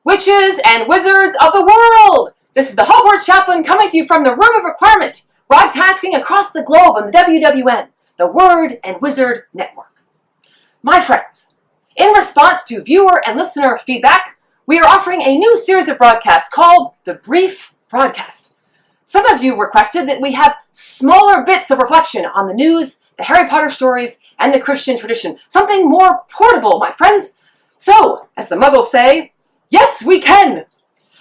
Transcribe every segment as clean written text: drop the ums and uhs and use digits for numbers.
witches and wizards of the world. This is the Hogwarts Chaplain coming to you from the Room of Requirement, broadcasting across the globe on the WWN, the Word and Wizard Network. My friends, in response to viewer and listener feedback, we are offering a new series of broadcasts called The Brief Broadcast. Some of you requested that we have smaller bits of reflection on the news, the Harry Potter stories, and the Christian tradition. Something more portable, my friends. So, as the Muggles say, yes, we can!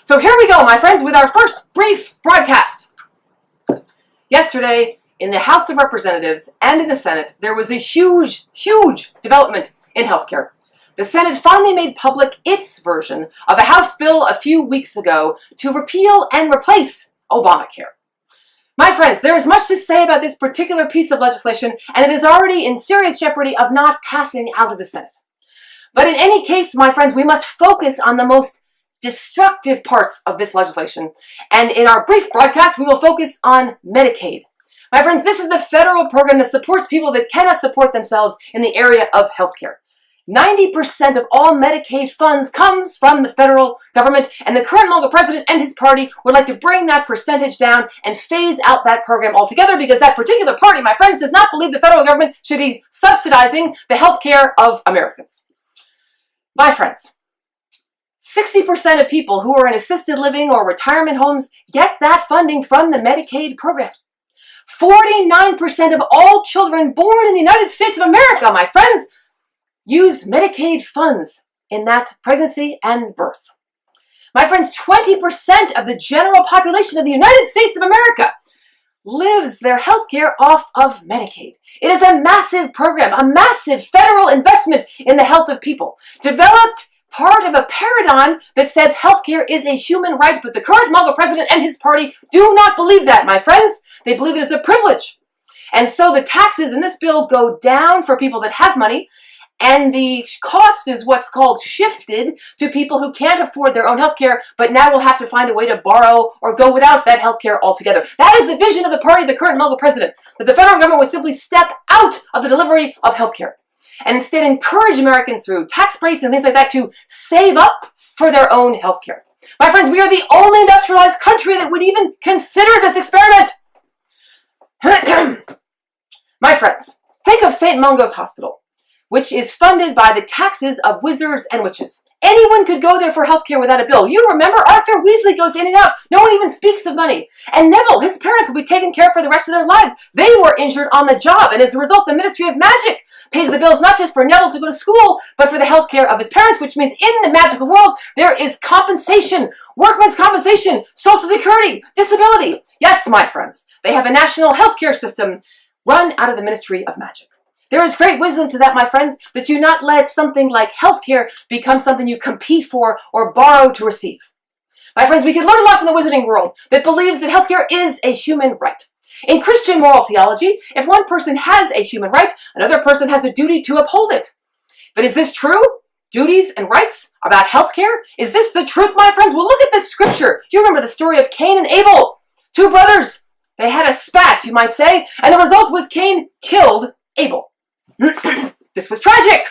So here we go, my friends, with our first brief broadcast. Yesterday, in the House of Representatives and in the Senate, there was a huge development in healthcare. The Senate finally made public its version of a House bill a few weeks ago to repeal and replace Obamacare. My friends, there is much to say about this particular piece of legislation, and it is already in serious jeopardy of not passing out of the Senate. But in any case, my friends, we must focus on the most destructive parts of this legislation. And in our brief broadcast, we will focus on Medicaid. My friends, this is the federal program that supports people that cannot support themselves in the area of healthcare. 90% of all Medicaid funds comes from the federal government, and the current Mungo president and his party would like to bring that percentage down and phase out that program altogether, because that particular party, my friends, does not believe the federal government should be subsidizing the health care of Americans. My friends, 60% of people who are in assisted living or retirement homes get that funding from the Medicaid program. 49% of all children born in the United States of America, my friends, use Medicaid funds in that pregnancy and birth. My friends, 20% of the general population of the United States of America lives their health care off of Medicaid. It is a massive program, a massive federal investment in the health of people, developed part of a paradigm that says healthcare is a human right, but the current Mungo president and his party do not believe that, my friends. They believe it is a privilege. And so the taxes in this bill go down for people that have money, and the cost is what's called shifted to people who can't afford their own health care, but now will have to find a way to borrow or go without that health care altogether. That is the vision of the party of the current Mungo president, that the federal government would simply step out of the delivery of health care and instead encourage Americans through tax breaks and things like that to save up for their own health care. My friends, we are the only industrialized country that would even consider this experiment. My friends, think of St. Mungo's Hospital, which is funded by the taxes of wizards and witches. Anyone could go there for healthcare without a bill. You remember, Arthur Weasley goes in and out. No one even speaks of money. And Neville, his parents, will be taken care of for the rest of their lives. They were injured on the job, and as a result, the Ministry of Magic pays the bills not just for Neville to go to school, but for the health care of his parents, which means in the magical world, there is compensation, workman's compensation, Social Security, disability. Yes, my friends, they have a national healthcare system run out of the Ministry of Magic. There is great wisdom to that, my friends, that you not let something like healthcare become something you compete for or borrow to receive. My friends, we can learn a lot from the wizarding world that believes that healthcare is a human right. In Christian moral theology, if one person has a human right, another person has a duty to uphold it. But is this true? Duties and rights about healthcare? Is this the truth, my friends? Well, look at this scripture. You remember the story of Cain and Abel, two brothers. They had a spat, you might say, and the result was Cain killed Abel. This was tragic.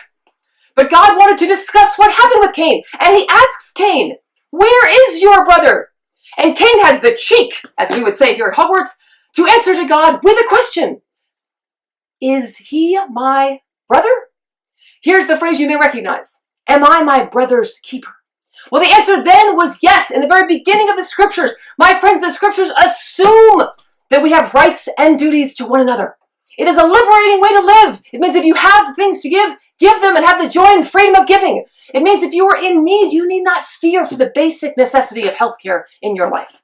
But God wanted to discuss what happened with Cain, and he asks Cain, "Where is your brother?" And Cain has the cheek, as we would say here at Hogwarts, to answer to God with a question. Is he my brother? Here's the phrase you may recognize. Am I my brother's keeper? Well, the answer then was yes. In the very beginning of the scriptures, my friends, the scriptures assume that we have rights and duties to one another. It is a liberating way to live. It means if you have things to give, give them and have the joy and freedom of giving. It means if you are in need, you need not fear for the basic necessity of healthcare in your life.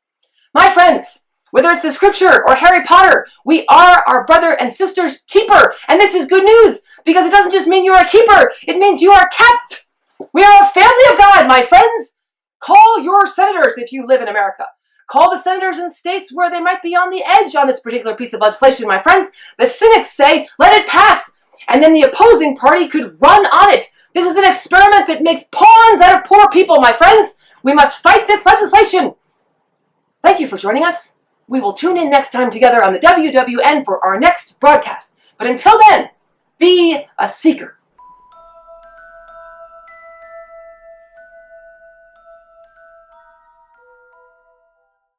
My friends, whether it's the scripture or Harry Potter, we are our brother and sister's keeper. And this is good news, because it doesn't just mean you're a keeper. It means you are kept. We are a family of God, my friends. Call your senators if you live in America. Call the senators in states where they might be on the edge on this particular piece of legislation, my friends. The cynics say, let it pass. And then the opposing party could run on it. This is an experiment that makes pawns out of poor people, my friends. We must fight this legislation. Thank you for joining us. We will tune in next time together on the WWN for our next broadcast. But until then, be a seeker.